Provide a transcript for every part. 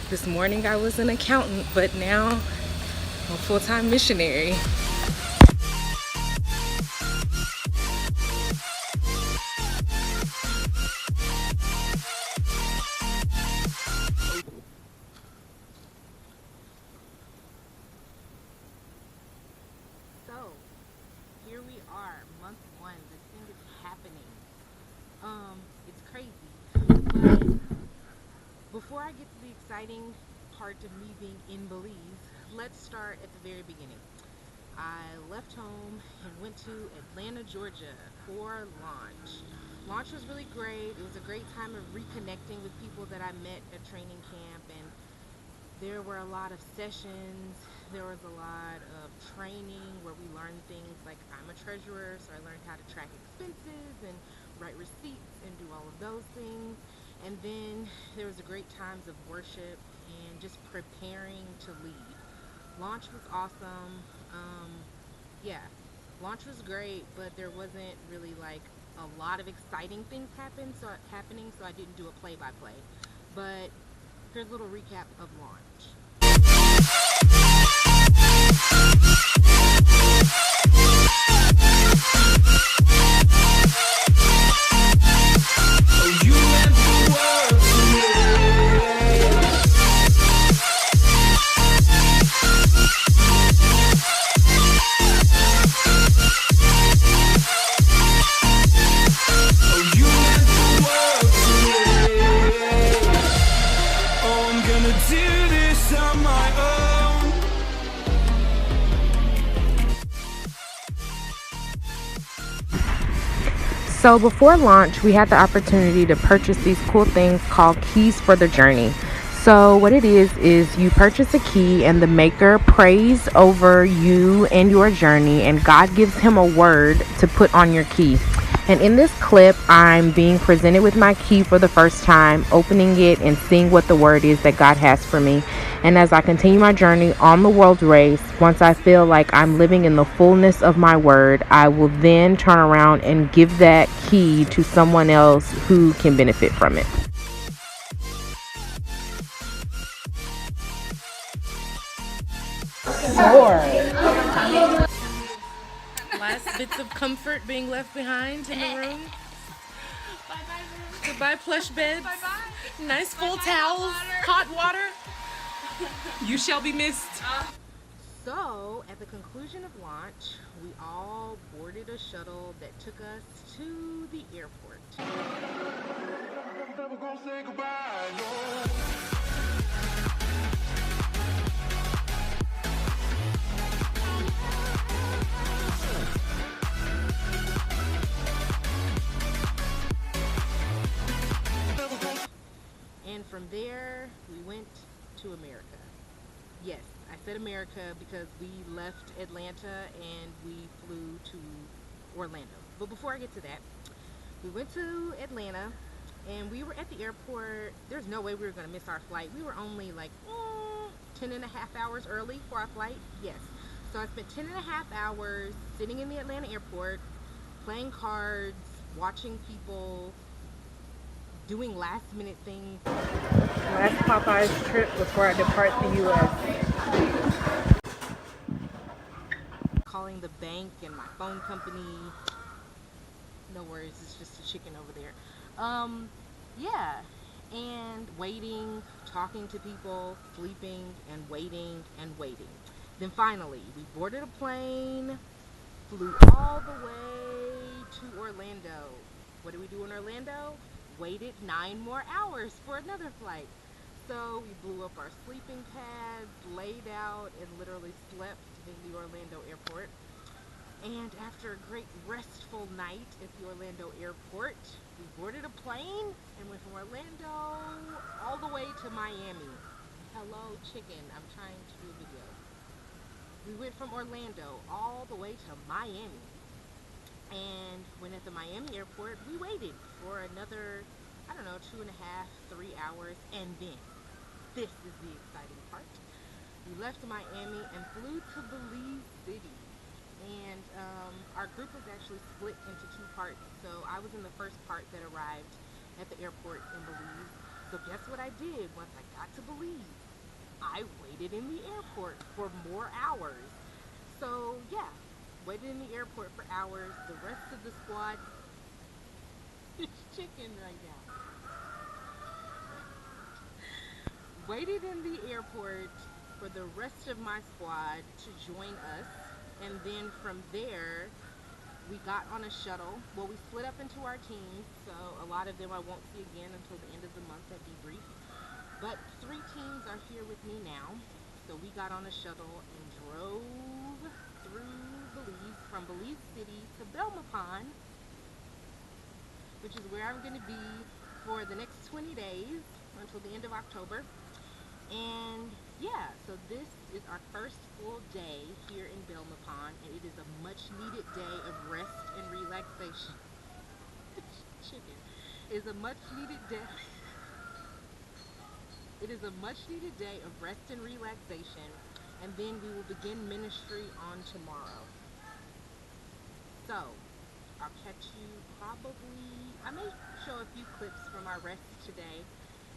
This morning I was an accountant, but now I'm a full-time missionary. So, here we are, month one. This thing is happening. It's crazy. But before I get to the exciting part of me being in Belize, let's start at the very beginning. I left home and went to Atlanta, Georgia for launch. Launch was really great. It was a great time of reconnecting with people that I met at training camp, and there were a lot of sessions. There was a lot of training where we learned things like I'm a treasurer, so I learned how to track expenses and write receipts and do all of those things. And then there was a great times of worship and just preparing to leave. Launch was awesome. Yeah, launch was great, but there wasn't really like a lot of exciting things happening, so I didn't do a play-by-play. But here's a little recap of launch. So before launch, we had the opportunity to purchase these cool things called keys for the journey. So what it is you purchase a key and the maker prays over you and your journey, and God gives him a word to put on your key. And in this clip, I'm being presented with my key for the first time, opening it and seeing what the word is that God has for me. And as I continue my journey on the world race, once I feel like I'm living in the fullness of my word, I will then turn around and give that key to someone else who can benefit from it. Last bits of comfort being left behind in the room. Bye-bye. Goodbye, plush beds. Bye-bye. Nice full towels. Hot water. You shall be missed. So, at the conclusion of launch, we all boarded a shuttle that took us to the airport. Never gonna say goodbye, no. And from there, we went to America. Yes, I said America because we left Atlanta and we flew to Orlando. But before I get to that, we went to Atlanta and we were at the airport. There's no way we were going to miss our flight. We were only like 10 and a half hours early for our flight. Yes. So I spent 10 and a half hours sitting in the Atlanta airport, playing cards, watching people, doing last minute things. Last Popeye's trip before I depart the U.S. Calling the bank and my phone company. No worries, it's just a chicken over there. Yeah, and waiting, talking to people, sleeping, and waiting, and waiting. Then finally, we boarded a plane, flew all the way to Orlando. What did we do in Orlando? Waited 9 more hours for another flight. So we blew up our sleeping pads, laid out, and literally slept in the Orlando airport. And after a great restful night at the Orlando airport, we boarded a plane and went from Orlando all the way to Miami. Hello, chicken. I'm trying to do a video. We went from Orlando all the way to Miami. And when at the Miami airport, we waited for another, 2.5, 3 hours. And then, this is the exciting part. We left Miami and flew to Belize City. And our group was actually split into 2 parts. So I was in the first part that arrived at the airport in Belize. So guess what I did once I got to Belize? I waited in the airport for more hours. So yeah, waited in the airport for hours. The rest of the squad is chicken right now. Waited in the airport for the rest of my squad to join us. And then from there, we got on a shuttle. Well, we split up into our teams, so a lot of them I won't see again until the end of the month at debrief. But 3 teams are here with me now. So we got on a shuttle and drove through Belize, from Belize City to Belmopan, which is where I'm going to be for the next 20 days until the end of October. And yeah, so this is our first full day here in Belmopan, and it is a much needed day of rest and relaxation. Chicken is a much needed day. It is a much needed day of rest and relaxation, and then we will begin ministry on tomorrow. So I'll catch you probably, I may show a few clips from our rest today,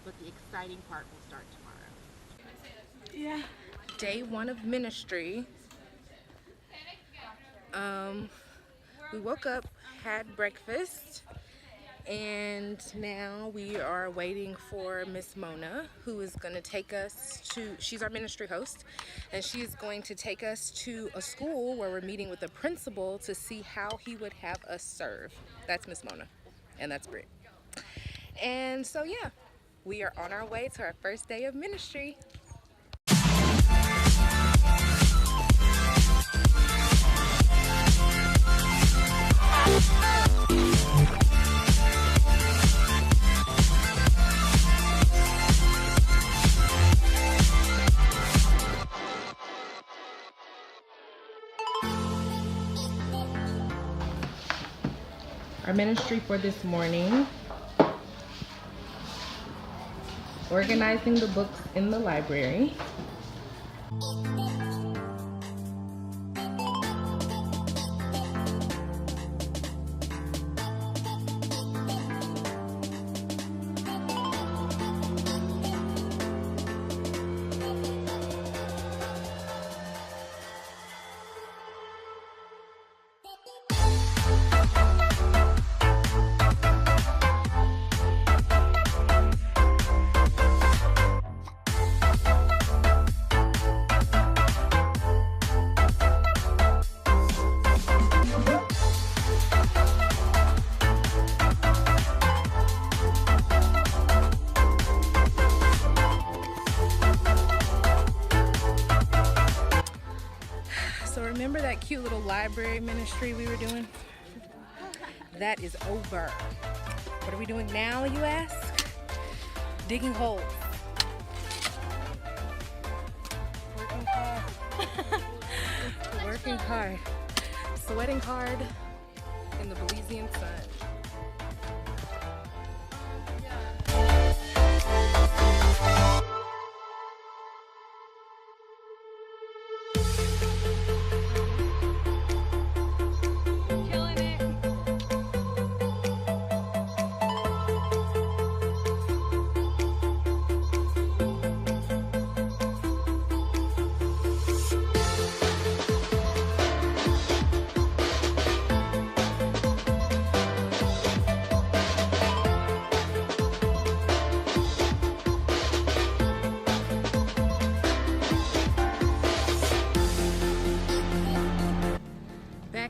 but the exciting part will start tomorrow. Yeah. Day 1 of ministry. We woke up, had breakfast, and now we are waiting for Miss Mona, who is going to take us to, she's our ministry host, and she is going to take us to a school where we're meeting with the principal to see how he would have us serve. That's Miss Mona, and that's Britt. And so yeah, we are on our way to our first day of ministry. Our ministry for this morning: organizing the books in the library, remember that cute little library ministry we were doing? That is over. What are we doing now, you ask? Digging holes. Working hard. Working hard. Sweating hard in the Belizean sun.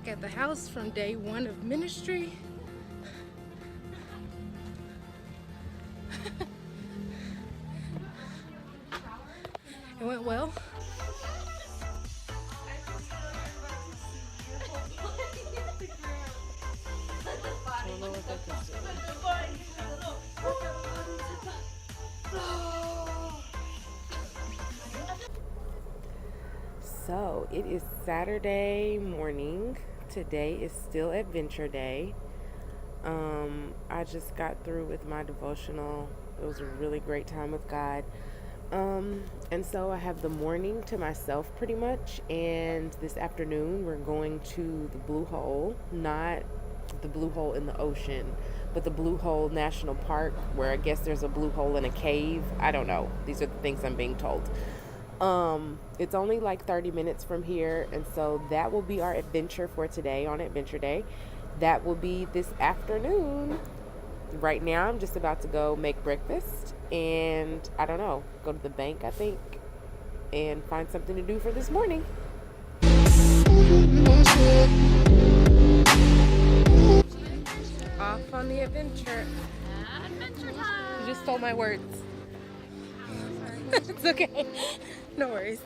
At the house from day 1 of ministry. It went well. I don't know what that is. So it is Saturday morning. Today is still Adventure Day. I just got through with my devotional. It was a really great time with God. And so I have the morning to myself pretty much. And this afternoon we're going to the Blue Hole, not the Blue Hole in the ocean, but the Blue Hole National Park, where I guess there's a blue hole in a cave. I don't know. These are the things I'm being told. It's only like 30 minutes from here, and so that will be our adventure for today on Adventure Day. That will be this afternoon. Right now, I'm just about to go make breakfast and I don't know, go to the bank, I think, and find something to do for this morning. Off on the adventure. Adventure time. You just stole my words. It's okay. No worries.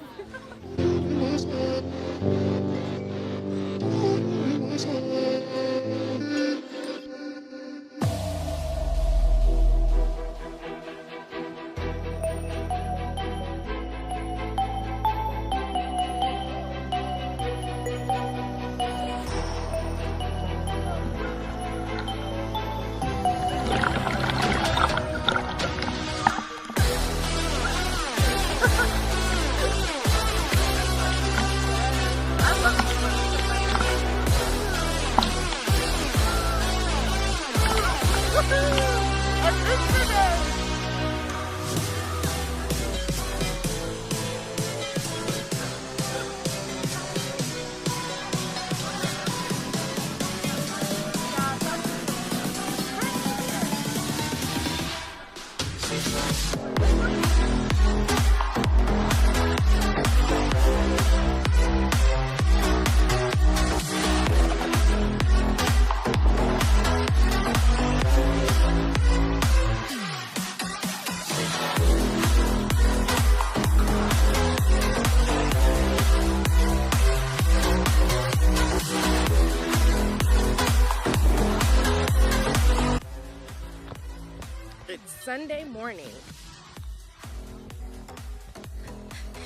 It's Sunday morning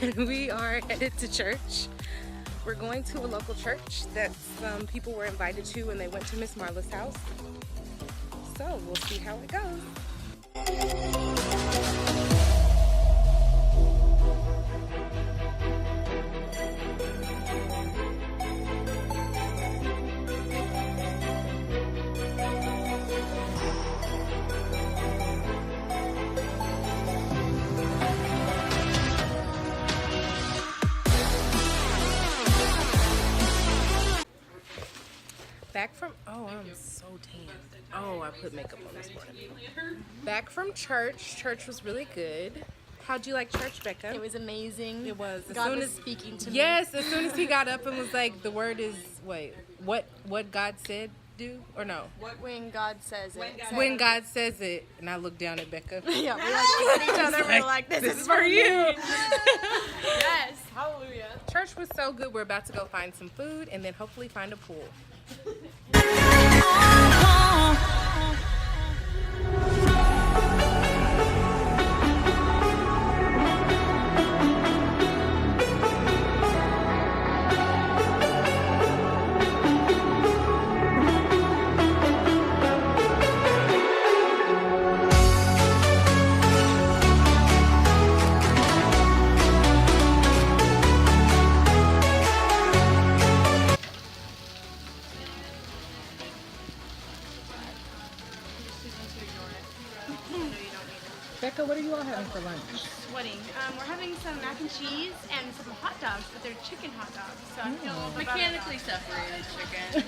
and we are headed to church. We're going to a local church that some people were invited to when they went to Miss Marla's house. So we'll see how it goes. Back from, oh, I'm so tan. Oh, I put makeup on this morning. Back from church. Church was really good. How'd you like church, Becca? It was amazing. It was. God was speaking to me. Yes, as soon as he got up and was like, the word is, wait, what God said do? Or no? When God says it. When God says it. And I looked down at Becca. Yeah, we like looked at each other. We're like, this is for you. Yes. Hallelujah. Church was so good. We're about to go find some food and then hopefully find a pool. Becca, what are you all having for lunch? Sweating. We're having some mac and cheese and some hot dogs, but they're chicken hot dogs. So I feel a little bit Mechanically separated chicken.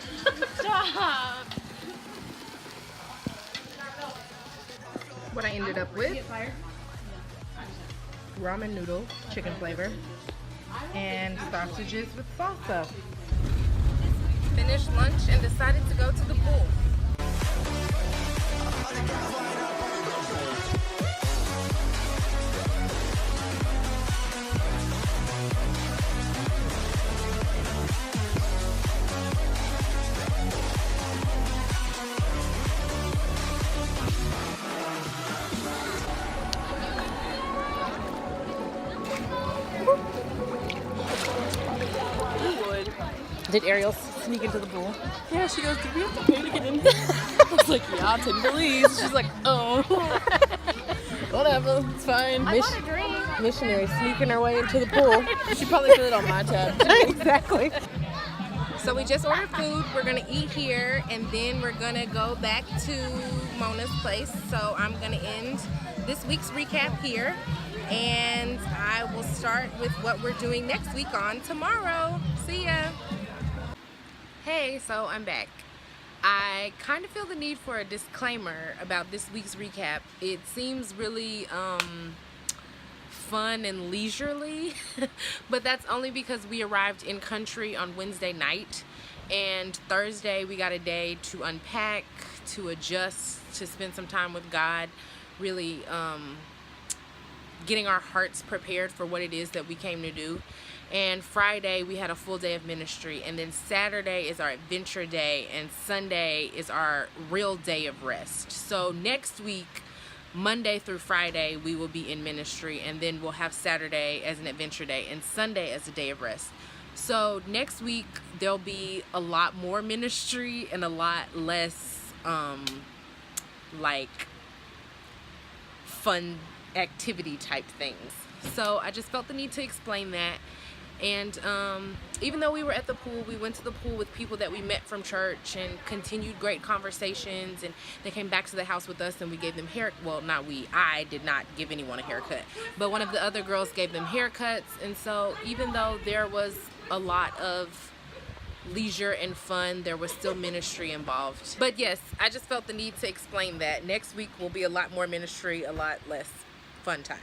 Stop. What I ended up with, ramen noodle, chicken flavor, and sausages with salsa. Finished lunch and decided to go to the pool. Did Ariel sneak into the pool? Yeah, she goes, did we have to pay to get in here? I was like, yeah, it's in Belize. She's like, oh. Whatever, it's fine. I want a drink. Missionary sneaking her way into the pool. She probably put it on my tab, too. Exactly. So we just ordered food. We're gonna eat here, and then we're gonna go back to Mona's place. So I'm gonna end this week's recap here, and I will see start with what we're doing next week on tomorrow. See ya. Hey, so I'm back. I kind of feel the need for a disclaimer about this week's recap. It seems really fun and leisurely, but that's only because we arrived in country on Wednesday night, and Thursday we got a day to unpack, to adjust, to spend some time with God, really getting our hearts prepared for what it is that we came to do. And Friday we had a full day of ministry, and then Saturday is our adventure day, and Sunday is our real day of rest. So next week, Monday through Friday, we will be in ministry, and then we'll have Saturday as an adventure day and Sunday as a day of rest. So next week there'll be a lot more ministry and a lot less like fun activity type things. So I just felt the need to explain that. And even though we were at the pool, we went to the pool with people that we met from church and continued great conversations, and they came back to the house with us and we gave them I did not give anyone a haircut, but one of the other girls gave them haircuts. And so even though there was a lot of leisure and fun, there was still ministry involved. But yes, I just felt the need to explain that next week will be a lot more ministry, a lot less fun time.